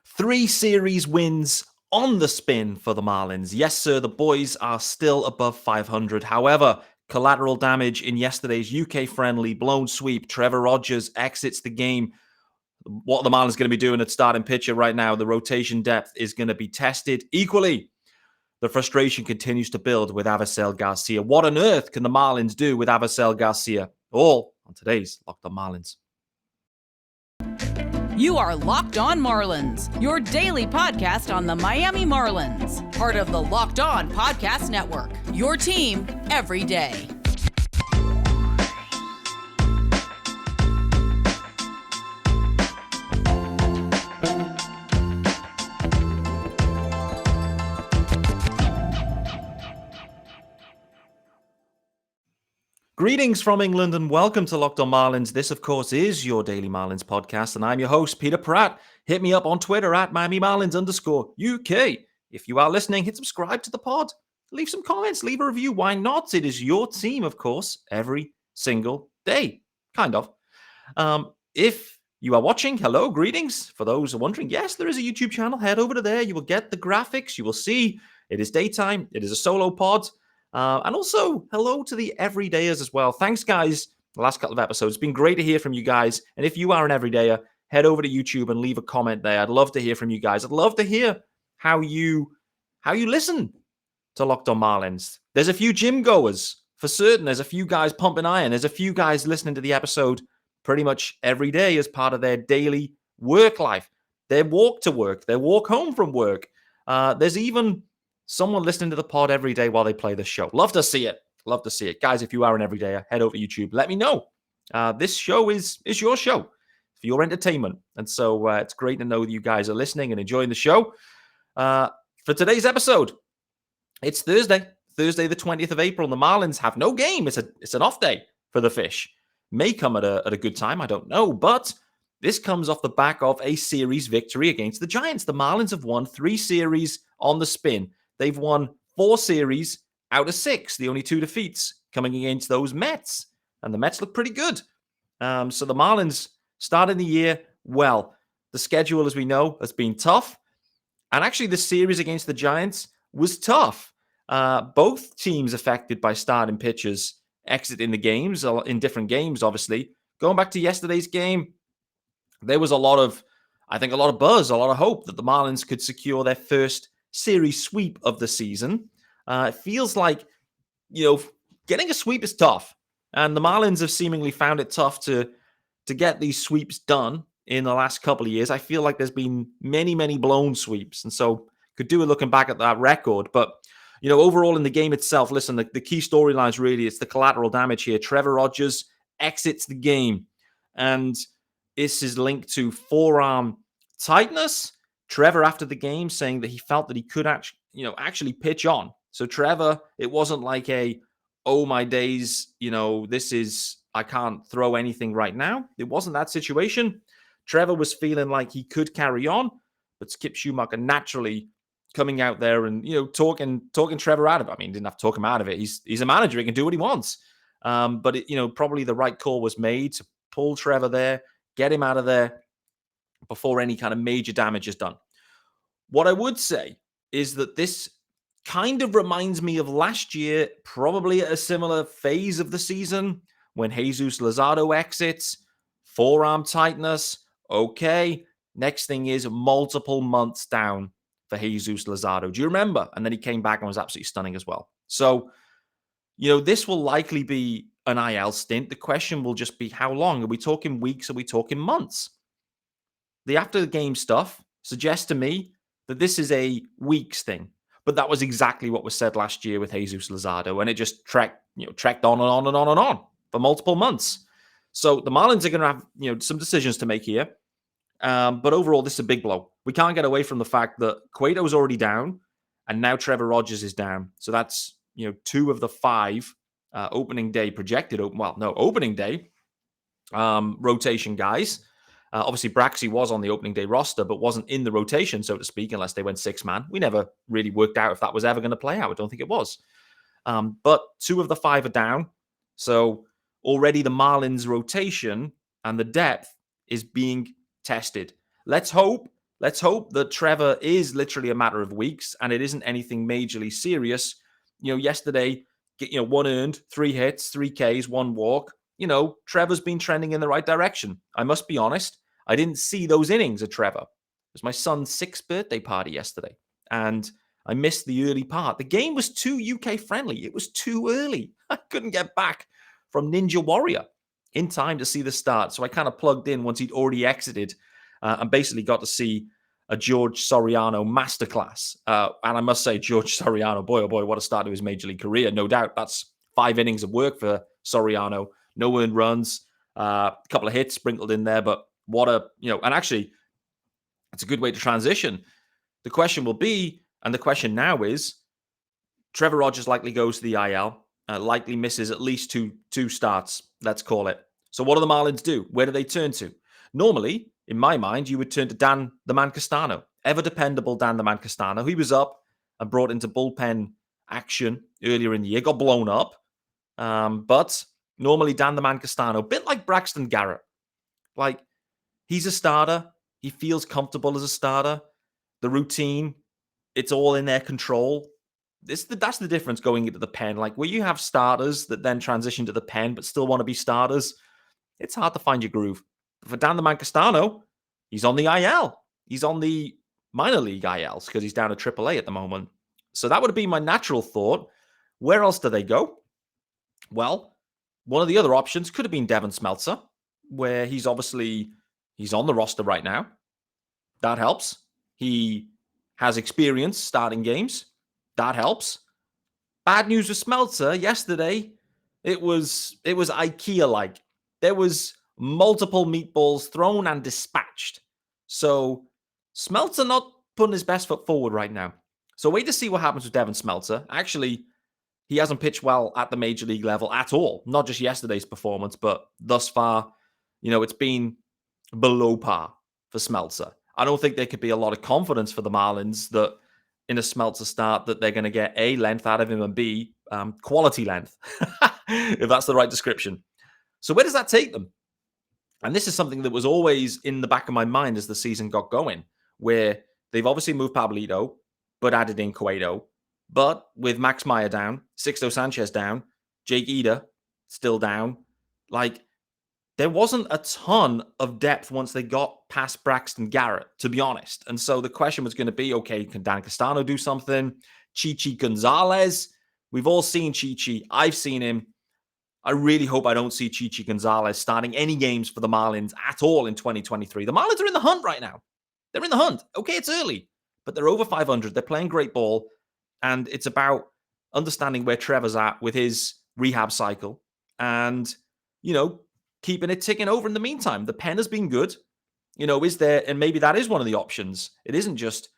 3 series wins on the spin for the Marlins. Yes, sir, the boys are still above 500. However, collateral damage in yesterday's UK-friendly blown sweep. Trevor Rogers exits the game. What the Marlins going to be doing at starting pitcher right now, the rotation depth is going to be tested equally. The frustration continues to build with Avisail Garcia. What on earth can the Marlins do with Avisail Garcia? All on today's Locked On Marlins. You are Locked On Marlins, your daily podcast on the Miami Marlins. Part of the Locked On Podcast Network, your team every day. Greetings from England and welcome to Locked On Marlins. This, of course, is your daily Marlins podcast, and I'm your host, Peter Pratt. Hit me up on Twitter at MiamiMarlins_UK. If you are listening, hit subscribe to the pod. Leave some comments, leave a review. Why not? It is your team, of course, every single day. Kind of. If you are watching, hello, greetings. For those who are wondering, yes, there is a YouTube channel. Head over to there. You will get the graphics. You will see it is daytime. It is a solo pod. And also, hello to the everydayers as well. Thanks, guys, the last couple of episodes. It's been great to hear from you guys. And if you are an everydayer, head over to YouTube and leave a comment there. I'd love to hear from you guys. I'd love to hear how you listen to Locked On Marlins. There's a few gym goers, for certain. There's a few guys pumping iron. There's a few guys listening to the episode pretty much every day as part of their daily work life. Their walk to work, their walk home from work. There's even someone listening to the pod every day while they play the show. Love to see it. Love to see it. Guys, if you are an everydayer, head over to YouTube. Let me know. This show is your show for your entertainment. And so it's great to know that you guys are listening and enjoying the show. For today's episode, it's Thursday the 20th of April. And the Marlins have no game. It's an off day for the Fish. May come at a good time. I don't know. But this comes off the back of a series victory against the Giants. The Marlins have won 3 series on the spin. They've won 4 series out of 6. The only 2 defeats coming against those Mets. And the Mets look pretty good. So the Marlins starting the year well. The schedule, as we know, has been tough. And actually, the series against the Giants was tough. Both teams affected by starting pitchers exiting the games, in different games, obviously. Going back to yesterday's game, there was a lot of buzz, a lot of hope that the Marlins could secure their first series sweep of the season. It feels like, getting a sweep is tough. And the Marlins have seemingly found it tough to get these sweeps done in the last couple of years. I feel like there's been many, many blown sweeps. And so could do it looking back at that record. But, overall in the game itself, listen, the key storylines really, it's the collateral damage here. Trevor Rogers exits the game. And this is linked to forearm tightness. Trevor, after the game, saying that he felt that he could actually pitch on. So Trevor, it wasn't like oh my days, I can't throw anything right now. It wasn't that situation. Trevor was feeling like he could carry on, but Skip Schumacher naturally coming out there and, talking Trevor out of it. I mean, didn't have to talk him out of it. He's a manager. He can do what he wants. But, probably the right call was made to pull Trevor there, get him out of there before any kind of major damage is done. What I would say is that this kind of reminds me of last year, probably at a similar phase of the season, when Jesus Luzardo exits, forearm tightness, okay. Next thing is multiple months down for Jesus Luzardo. Do you remember? And then he came back and was absolutely stunning as well. So, this will likely be an IL stint. The question will just be how long? Are we talking weeks? Are we talking months? The after the game stuff suggests to me that this is a weeks thing. But that was exactly what was said last year with Jesus Luzardo, and it just trekked on and on and on and on for multiple months. So the Marlins are going to have some decisions to make here. But overall, this is a big blow. We can't get away from the fact that Cueto is already down, and now Trevor Rogers is down. So that's 2 of the 5 opening day rotation guys. Obviously, Braxy was on the opening day roster, but wasn't in the rotation, so to speak, unless they went 6-man. We never really worked out if that was ever going to play out. I don't think it was. But 2 of the 5 are down. So already the Marlins rotation and the depth is being tested. Let's hope let's hope that Trevor is literally a matter of weeks and it isn't anything majorly serious. Yesterday, 1 earned, 3 hits, 3 Ks, 1 walk. Trevor's been trending in the right direction. I must be honest, I didn't see those innings of Trevor. It was my son's 6th birthday party yesterday, and I missed the early part. The game was too UK friendly. It was too early. I couldn't get back from Ninja Warrior in time to see the start. So I kind of plugged in once he'd already exited and basically got to see a George Soriano masterclass. And I must say, George Soriano, boy, oh boy, what a start to his major league career. No doubt that's 5 innings of work for Soriano. No earned runs, a couple of hits sprinkled in there. But what and actually, it's a good way to transition. The question will be, and the question now is, Trevor Rogers likely goes to the IL, likely misses at least two starts, let's call it. So what do the Marlins do? Where do they turn to? Normally, in my mind, you would turn to Dan the Man Castano, ever dependable Dan the Man Castano. He was up and brought into bullpen action earlier in the year, got blown up. But normally Dan the Man Castano, a bit like Braxton Garrett. Like, he's a starter. He feels comfortable as a starter. The routine, it's all in their control. That's the difference going into the pen. Like, where you have starters that then transition to the pen but still want to be starters, it's hard to find your groove. But for Dan the Man Castano, he's on the IL. He's on the minor league ILs because he's down to AAA at the moment. So that would be my natural thought. Where else do they go? Well, one of the other options could have been Devin Smeltzer, where he's on the roster right now. That helps. He has experience starting games. That helps. Bad news with Smeltzer yesterday. It was IKEA-like. There was multiple meatballs thrown and dispatched. So Smeltzer not putting his best foot forward right now. So wait to see what happens with Devin Smeltzer. Actually, he hasn't pitched well at the major league level at all. Not just yesterday's performance, but thus far, it's been below par for Smeltzer. I don't think there could be a lot of confidence for the Marlins that in a Smeltzer start that they're going to get A, length out of him, and B, quality length, if that's the right description. So where does that take them? And this is something that was always in the back of my mind as the season got going, where they've obviously moved Pablito, but added in Cueto. But with Max Meyer down, Sixto Sanchez down, Jake Eder still down, like, there wasn't a ton of depth once they got past Braxton Garrett, to be honest. And so the question was going to be, okay, can Dan Castano do something? Chichi Gonzalez. We've all seen Chichi. I've seen him. I really hope I don't see Chichi Gonzalez starting any games for the Marlins at all in 2023. The Marlins are in the hunt right now. They're in the hunt. Okay, it's early, but they're over 500. They're playing great ball. And it's about understanding where Trevor's at with his rehab cycle and, keeping it ticking over in the meantime. The pen has been good. Is there, and maybe that is one of the options. It isn't just,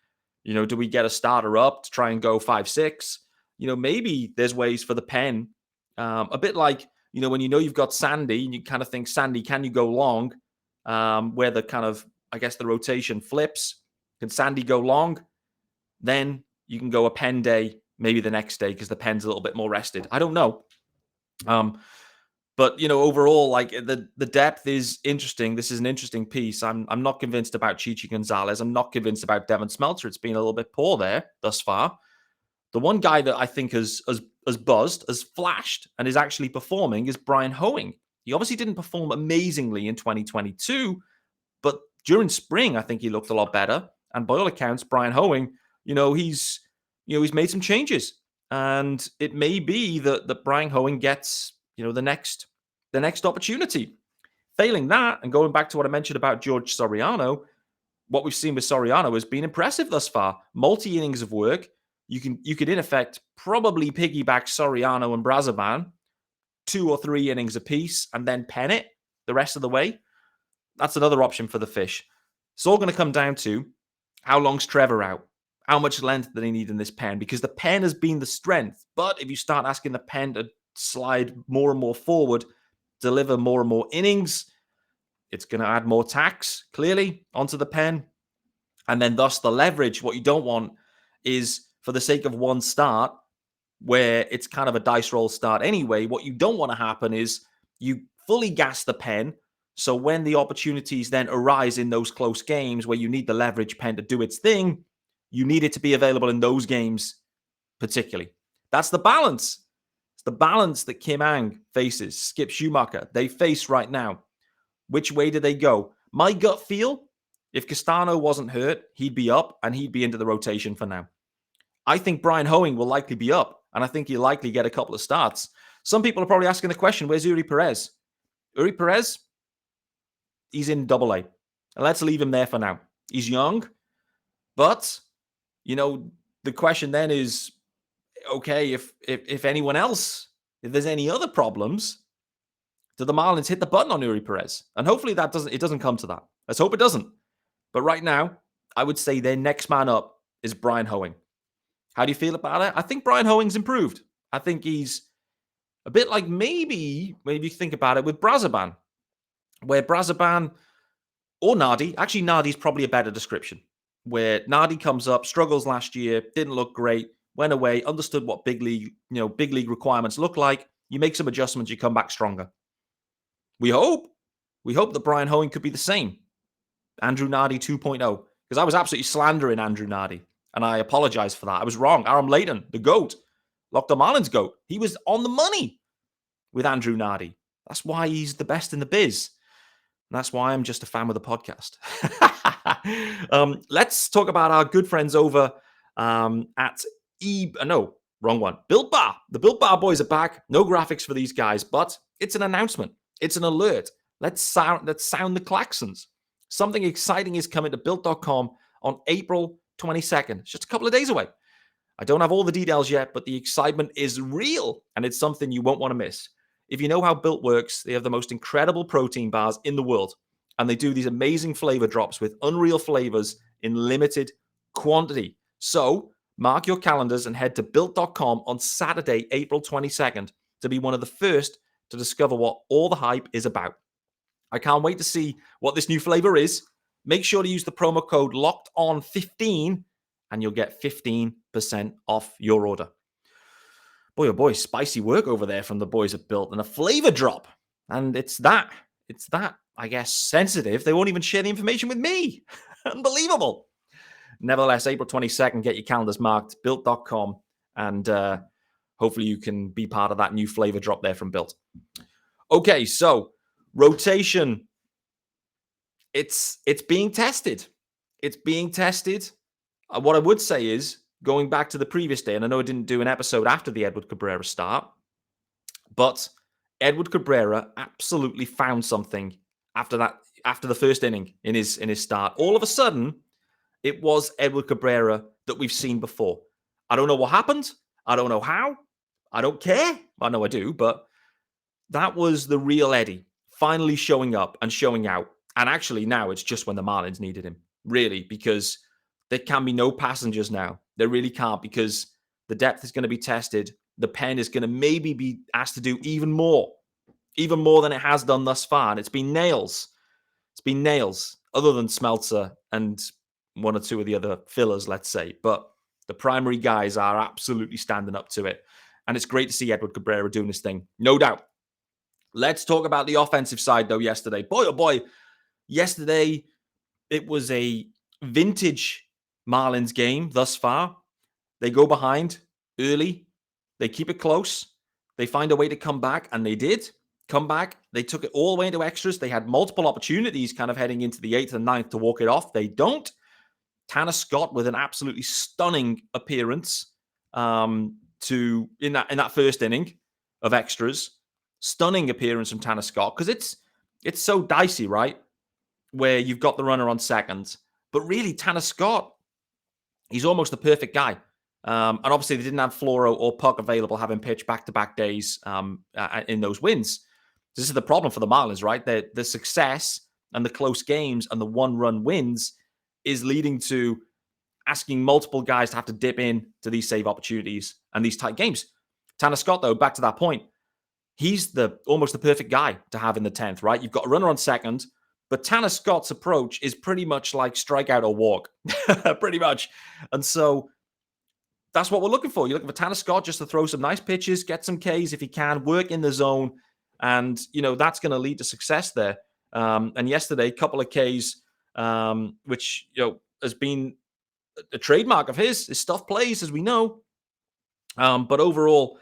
do we get a starter up to try and go 5-6? Maybe there's ways for the pen. A bit like, when you've got Sandy and you kind of think, Sandy, can you go long? Where the kind of, I guess the rotation flips. Can Sandy go long? Then you can go a pen day, maybe the next day because the pen's a little bit more rested. I don't know. But, overall, like the depth is interesting. This is an interesting piece. I'm not convinced about Chichi Gonzalez. I'm not convinced about Devin Smeltzer. It's been a little bit poor there thus far. The one guy that I think has buzzed, has flashed, and is actually performing is Brian Hoeing. He obviously didn't perform amazingly in 2022, but during spring, I think he looked a lot better. And by all accounts, Brian Hoeing, he's made some changes. And it may be that Brian Hoeing gets the next opportunity. Failing that, and going back to what I mentioned about George Soriano, what we've seen with Soriano has been impressive thus far. Multi-innings of work. You could in effect probably piggyback Soriano and Brazovan 2 or 3 innings apiece and then pen it the rest of the way. That's another option for the fish. It's all going to come down to how long's Trevor out? How much length do they need in this pen? Because the pen has been the strength. But if you start asking the pen to slide more and more forward, deliver more and more innings, it's going to add more tax, clearly, onto the pen. And then thus the leverage. What you don't want is, for the sake of one start, where it's kind of a dice roll start anyway, what you don't want to happen is you fully gas the pen, So when the opportunities then arise in those close games where you need the leverage pen to do its thing, you need it to be available in those games particularly. That's the balance. It's the balance that Kim Ang faces, Skip Schumacher, they face right now. Which way do they go? My gut feel, if Castano wasn't hurt, he'd be up and he'd be into the rotation for now. I think Brian Hoeing will likely be up, and I think he'll likely get a couple of starts. Some people are probably asking the question, where's Uri Perez? Uri Perez, he's in AA. And let's leave him there for now. He's young, but, the question then is, okay, if anyone else, if there's any other problems, do the Marlins hit the button on Uri Perez? And hopefully it doesn't come to that. Let's hope it doesn't. But right now, I would say their next man up is Brian Hoeing. How do you feel about it? I think Brian Hoeing's improved. I think he's a bit like maybe you think about it with Brazaban, where Brazaban or Nardi, actually Nardi's probably a better description, where Nardi comes up, struggles last year, didn't look great, went away, understood what big league requirements look like. You make some adjustments, you come back stronger. We hope that Brian Hoeing could be the same. Andrew Nardi 2.0. Because I was absolutely slandering Andrew Nardi. And I apologize for that. I was wrong. Aram Layton, the GOAT, Locked On Marlins GOAT. He was on the money with Andrew Nardi. That's why he's the best in the biz. And that's why I'm just a fan of the podcast. Let's talk about our good friends over at wrong one. Built Bar. The Built Bar boys are back. No graphics for these guys, but it's an announcement. It's an alert. Let's sound the klaxons. Something exciting is coming to Built.com on April 22nd. It's just a couple of days away. I don't have all the details yet, but the excitement is real, and it's something you won't want to miss. If you know how Built works, they have the most incredible protein bars in the world, and they do these amazing flavor drops with unreal flavors in limited quantity. So mark your calendars and head to Built.com on Saturday, April 22nd, to be one of the first to discover what all the hype is about. I can't wait to see what this new flavor is. Make sure to use the promo code LOCKEDON15 and you'll get 15% off your order. Boy, oh boy, spicy work over there from the boys at Built, and a flavor drop. And it's that, I guess, sensitive. They won't even share the information with me. Unbelievable. Nevertheless, April 22nd, get your calendars marked, Built.com, and hopefully you can be part of that new flavor drop there from Built. Okay, so rotation. It's being tested. It's being tested. What I would say is, going back to the previous day, and I know I didn't do an episode after the Edward Cabrera start, but Edward Cabrera absolutely found something after the first inning in his start. All of a sudden, it was Edward Cabrera that we've seen before. I don't know what happened. I don't know how. I don't care. I know I do, but that was the real Eddie finally showing up and showing out. And actually now it's just when the Marlins needed him, really, because there can be no passengers now. There really can't, because the depth is going to be tested. The pen is going to maybe be asked to do even more than it has done thus far. And it's been nails. It's been nails, other than Smeltzer and one or two of the other fillers, let's say. But the primary guys are absolutely standing up to it. And it's great to see Edward Cabrera doing this thing, no doubt. Let's talk about the offensive side, though, yesterday. Boy, oh boy, yesterday it was a vintage Marlins game thus far. They go behind early. They keep it close. They find a way to come back, and they did come back. They took it all the way into extras. They had multiple opportunities kind of heading into the 8th and 9th to walk it off. They don't. Tanner Scott with an absolutely stunning appearance in that first inning of extras. Stunning appearance from Tanner Scott, because it's so dicey, right? Where you've got the runner on second. But really, Tanner Scott, he's almost the perfect guy. And obviously, they didn't have Floro or Puck available, having pitched back-to-back days in those wins. This is the problem for the Marlins, right? The success and the close games and the one-run wins is leading to asking multiple guys to have to dip in to these save opportunities and these tight games. Tanner Scott, though, back to that point, he's almost the perfect guy to have in the 10th, right? You've got a runner on second, but Tanner Scott's approach is pretty much like strikeout or walk, pretty much. And so that's what we're looking for. You're looking for Tanner Scott just to throw some nice pitches, get some Ks if he can, work in the zone. And, that's going to lead to success there. And yesterday, a couple of Ks, which has been a trademark of his. His stuff plays, as we know. But overall,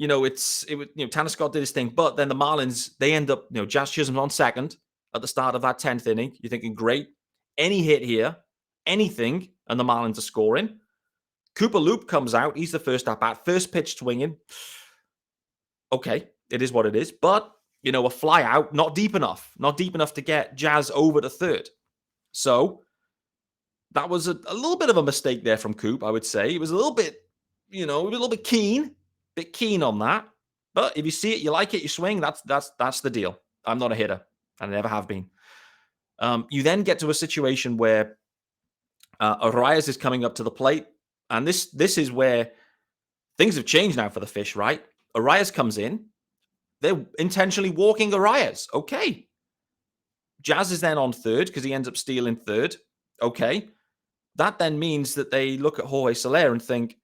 Tanner Scott did his thing. But then the Marlins, they end up, Jazz Chisholm's on second at the start of that 10th inning. You're thinking, great, any hit here, anything, and the Marlins are scoring. Cooper Loop comes out. He's the first at bat, first pitch swinging. Okay, it is what it is. But, a fly out, not deep enough to get Jazz over to third. So that was a little bit of a mistake there from Coop, I would say. It was a little bit, a little bit keen on that. But if you see it, you like it, you swing, that's the deal. I'm not a hitter. I never have been. You then get to a situation where Arias is coming up to the plate. And this is where things have changed now for the Fish, right? Arias comes in. They're intentionally walking Arias. Okay. Jazz is then on third because he ends up stealing third. Okay. That then means that they look at Jorge Soler and think,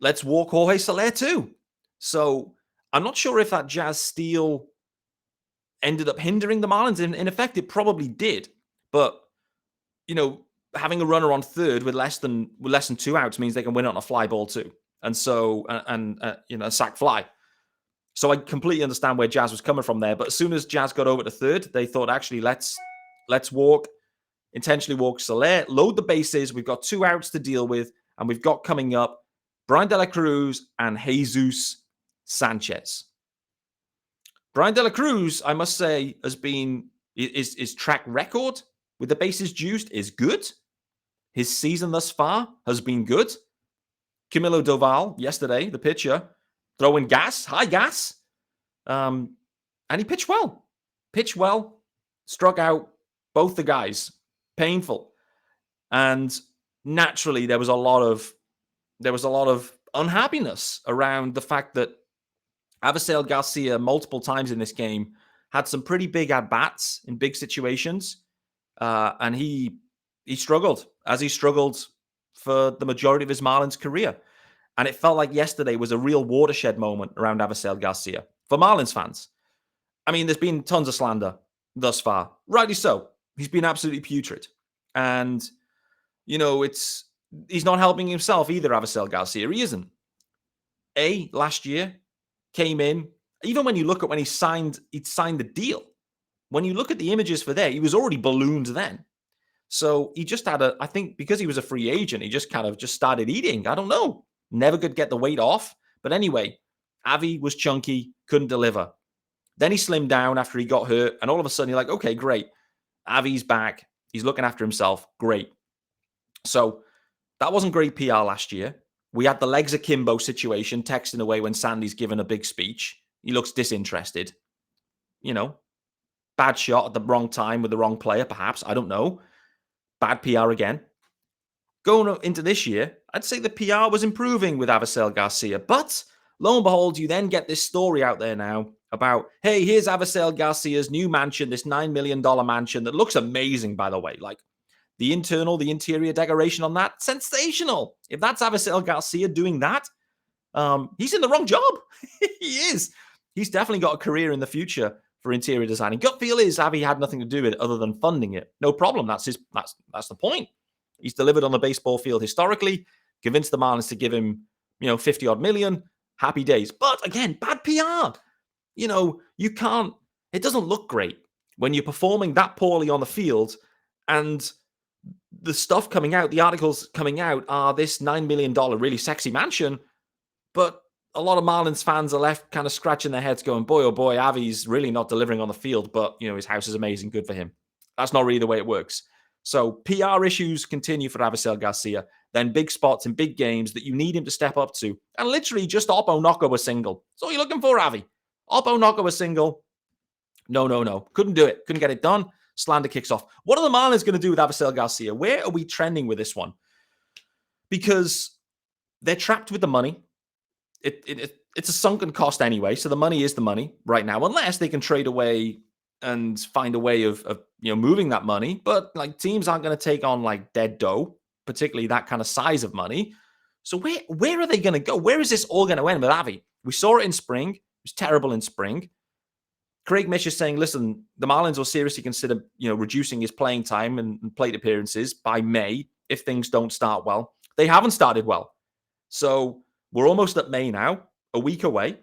let's walk Jorge Soler too. So I'm not sure if that Jazz steal ended up hindering the Marlins. In effect, it probably did. But, having a runner on third with less than 2 outs means they can win it on a fly ball too. And so, a sac fly. So I completely understand where Jazz was coming from there. But as soon as Jazz got over to third, they thought, actually, let's intentionally walk Soler, load the bases. We've got 2 outs to deal with. And we've got coming up Brian De La Cruz and Jesus Sanchez. Brian De La Cruz, I must say, his track record with the bases juiced is good. His season thus far has been good. Camilo Doval, yesterday, the pitcher, throwing high gas. And he pitched well. Struck out both the guys. Painful. And naturally, there was a lot of unhappiness around the fact that Avisail Garcia, multiple times in this game, had some pretty big at-bats in big situations. And he struggled, as he struggled for the majority of his Marlins career. And it felt like yesterday was a real watershed moment around Avisail Garcia for Marlins fans. I mean, there's been tons of slander thus far. Rightly so. He's been absolutely putrid. And, he's not helping himself either, Avisail Garcia. He isn't. Last year, came in, even when you look at when he'd signed the deal, when you look at the images for there, he was already ballooned then. So he just had I think because he was a free agent, he just kind of just started eating. I don't know. Never could get the weight off. But anyway, Avi was chunky, couldn't deliver. Then he slimmed down after he got hurt. And all of a sudden you're like, okay, great. Avi's back. He's looking after himself. Great. So that wasn't great PR last year. We had the legs akimbo situation, texting away when Sandy's given a big speech. He looks disinterested. Bad shot at the wrong time with the wrong player, perhaps. I don't know. Bad PR again. Going into this year, I'd say the PR was improving with Avisail Garcia. But lo and behold, you then get this story out there now about, hey, here's Avisail Garcia's new mansion, this $9 million mansion that looks amazing, by the way. Like, the interior decoration on that, sensational. If that's Avisail Garcia doing that, he's in the wrong job. He is. He's definitely got a career in the future for interior designing. Gut feel is Avi had nothing to do with it other than funding it. No problem. That's the point. He's delivered on the baseball field historically, convinced the Marlins to give him, 50 odd million. Happy days. But again, bad PR. You can't, it doesn't look great when you're performing that poorly on the field and the stuff coming out, the articles coming out are this $9 million really sexy mansion. But a lot of Marlins fans are left kind of scratching their heads going, boy, oh boy, Avi's really not delivering on the field, but, his house is amazing. Good for him. That's not really the way it works. So PR issues continue for Avisail Garcia. Then big spots in big games that you need him to step up to. And literally just Oppo Knocko a single. That's all you're looking for, Avi. Oppo Knocko a single. No. Couldn't do it. Couldn't get it done. Slander kicks off. What are the Marlins going to do with Avisail Garcia? Where are we trending with this one? Because they're trapped with the money. It's a sunken cost anyway, so the money is the money right now, unless they can trade away and find a way of moving that money. But like teams aren't going to take on like dead dough, particularly that kind of size of money. So where are they going to go? Where is this all going to end with Avi? We saw it in spring. It was terrible in spring. Craig Mish is saying, listen, the Marlins will seriously consider, reducing his playing time and plate appearances by May if things don't start well. They haven't started well. So we're almost at May now, a week away.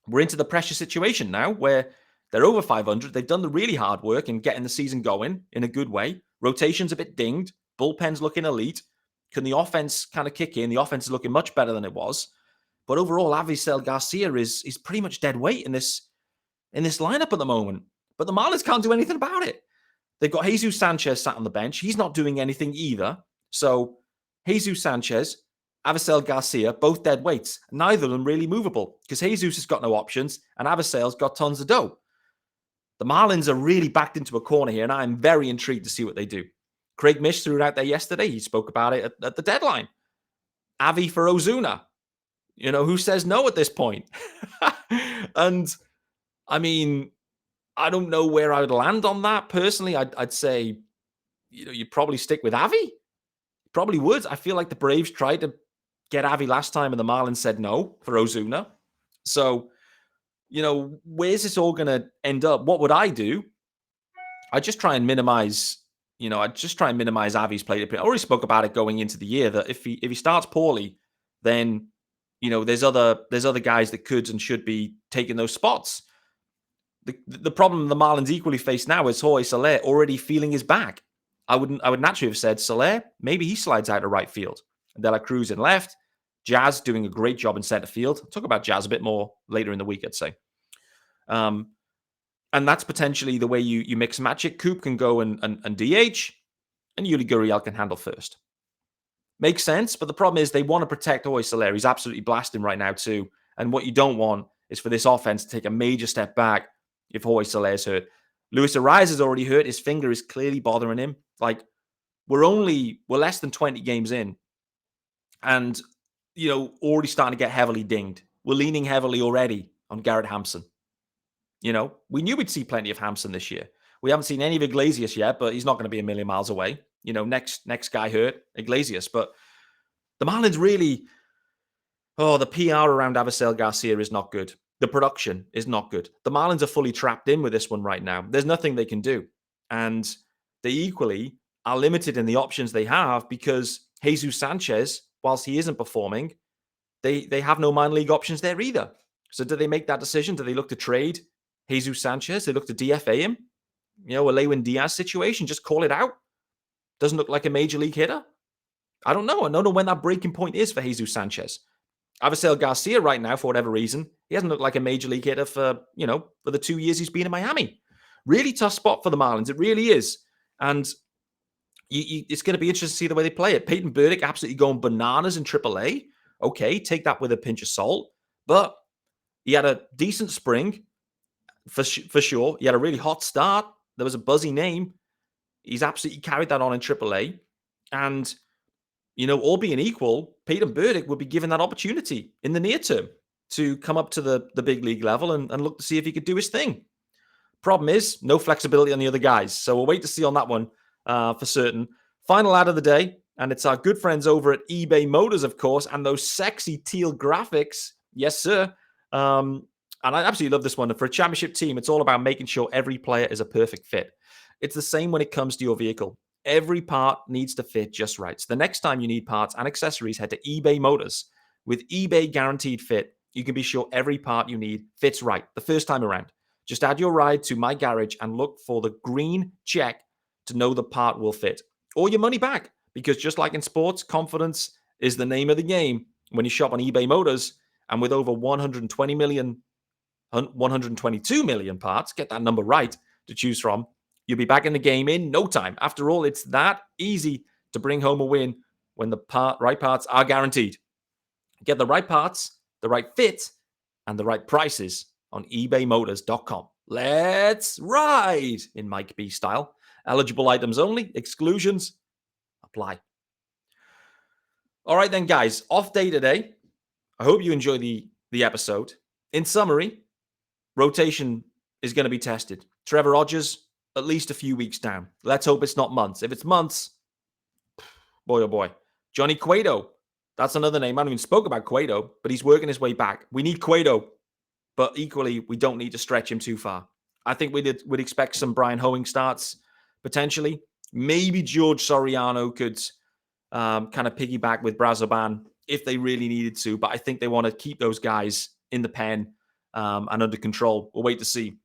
We're into the pressure situation now where they're over 500. They've done the really hard work in getting the season going in a good way. Rotation's a bit dinged. Bullpen's looking elite. Can the offense kind of kick in? The offense is looking much better than it was. But overall, Avisail Garcia is pretty much dead weight in this lineup at the moment. But the Marlins can't do anything about it. They've got Jesus Sanchez sat on the bench. He's not doing anything either. So Jesus Sanchez, Avisail Garcia, both dead weights. Neither of them really movable because Jesus has got no options and Avisail's got tons of dough. The Marlins are really backed into a corner here, and I'm very intrigued to see what they do. Craig Mish threw it out there yesterday. He spoke about it at the deadline. Avi for Ozuna. Who says no at this point? And, I mean, I don't know where I would land on that. Personally, I'd say, you'd probably stick with Avi. Probably would. I feel like the Braves tried to get Avi last time, and the Marlins said no for Ozuna. So, where's this all going to end up? What would I do? I'd just try and minimize, Avi's plate appearance. I already spoke about it going into the year that if he starts poorly, then, there's other guys that could and should be taking those spots. The problem the Marlins equally face now is Jorge Soler already feeling his back. I would naturally have said Soler, maybe he slides out to right field. De La Cruz in left. Jazz doing a great job in center field. I'll talk about Jazz a bit more later in the week, I'd say. And that's potentially the way you mix match it. Coop can go and DH, and Yuli Gurriel can handle first. Makes sense, but the problem is they want to protect Jorge Soler. He's absolutely blasting right now too. And what you don't want is for this offense to take a major step back if Jorge Soler's hurt. Luis Ariz is already hurt. His finger is clearly bothering him. Like, we're less than 20 games in. And, already starting to get heavily dinged. We're leaning heavily already on Garrett Hampson. We knew we'd see plenty of Hampson this year. We haven't seen any of Iglesias yet, but he's not going to be a million miles away. Next guy hurt, Iglesias. But the Marlins really, the PR around Avisail Garcia is not good. The production is not good. The Marlins are fully trapped in with this one right now. There's nothing they can do. And they equally are limited in the options they have because Jesus Sanchez, whilst he isn't performing, they have no minor league options there either. So do they make that decision? Do they look to trade Jesus Sanchez? They look to DFA him? A Lewin Diaz situation? Just call it out? Doesn't look like a major league hitter? I don't know. I don't know when that breaking point is for Jesus Sanchez. Avisail Garcia right now, for whatever reason, he hasn't looked like a major league hitter for the 2 years he's been in Miami. Really tough spot for the Marlins. It really is. And it's going to be interesting to see the way they play it. Peyton Burdick absolutely going bananas in AAA. Okay, take that with a pinch of salt. But he had a decent spring, for sure. He had a really hot start. There was a buzzy name. He's absolutely carried that on in AAA. And, all being equal, Peyton Burdick would be given that opportunity in the near term to come up to the big league level and look to see if he could do his thing. Problem is, no flexibility on the other guys. So we'll wait to see on that one for certain. Final ad of the day, and it's our good friends over at eBay Motors, of course, and those sexy teal graphics. Yes, sir. And I absolutely love this one. For a championship team, it's all about making sure every player is a perfect fit. It's the same when it comes to your vehicle. Every part needs to fit just right. So the next time you need parts and accessories, head to eBay Motors. With eBay Guaranteed Fit, you can be sure every part you need fits right the first time around. Just add your ride to My Garage and look for the green check to know the part will fit. Or your money back, because just like in sports, confidence is the name of the game when you shop on eBay Motors. And with over 122 million parts, get that number right, to choose from, you'll be back in the game in no time. After all, it's that easy to bring home a win when the right parts are guaranteed. Get the right parts, the right fit, and the right prices on ebaymotors.com. Let's ride in Mike B style. Eligible items only. Exclusions apply. All right then, guys. Off day today. I hope you enjoy the episode. In summary, rotation is going to be tested. Trevor Rogers, at least a few weeks down. Let's hope it's not months. If it's months, boy, oh boy. Johnny Cueto. That's another name. I haven't even spoke about Cueto, but he's working his way back. We need Cueto. but equally, we don't need to stretch him too far. I think we'd expect some Brian Hoeing starts, potentially. Maybe George Soriano could kind of piggyback with Brazoban if they really needed to, but I think they want to keep those guys in the pen and under control. We'll wait to see.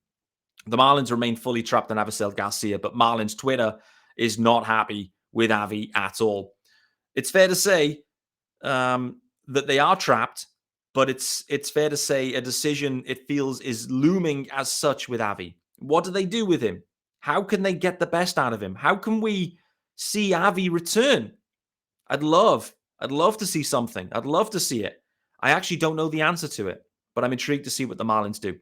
The Marlins remain fully trapped on Avisail Garcia, but Marlins Twitter is not happy with Avi at all. It's fair to say that they are trapped, but it's fair to say a decision it feels is looming as such with Avi. What do they do with him? How can they get the best out of him? How can we see Avi return? I'd love to see something. I'd love to see it. I actually don't know the answer to it, but I'm intrigued to see what the Marlins do.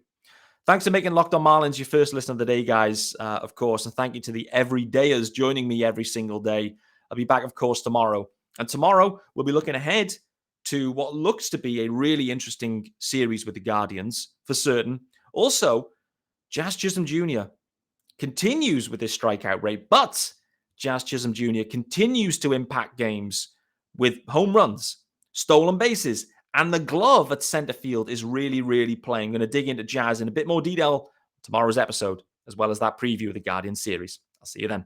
Thanks for making Locked On Marlins your first listen of the day, guys, of course. And thank you to the everydayers joining me every single day. I'll be back, of course, tomorrow. And tomorrow, we'll be looking ahead to what looks to be a really interesting series with the Guardians, for certain. Also, Jazz Chisholm Jr. continues with his strikeout rate, but Jazz Chisholm Jr. continues to impact games with home runs, stolen bases, and the glove at center field is really, really playing. I'm going to dig into Jazz in a bit more detail tomorrow's episode, as well as that preview of the Guardian series. I'll see you then.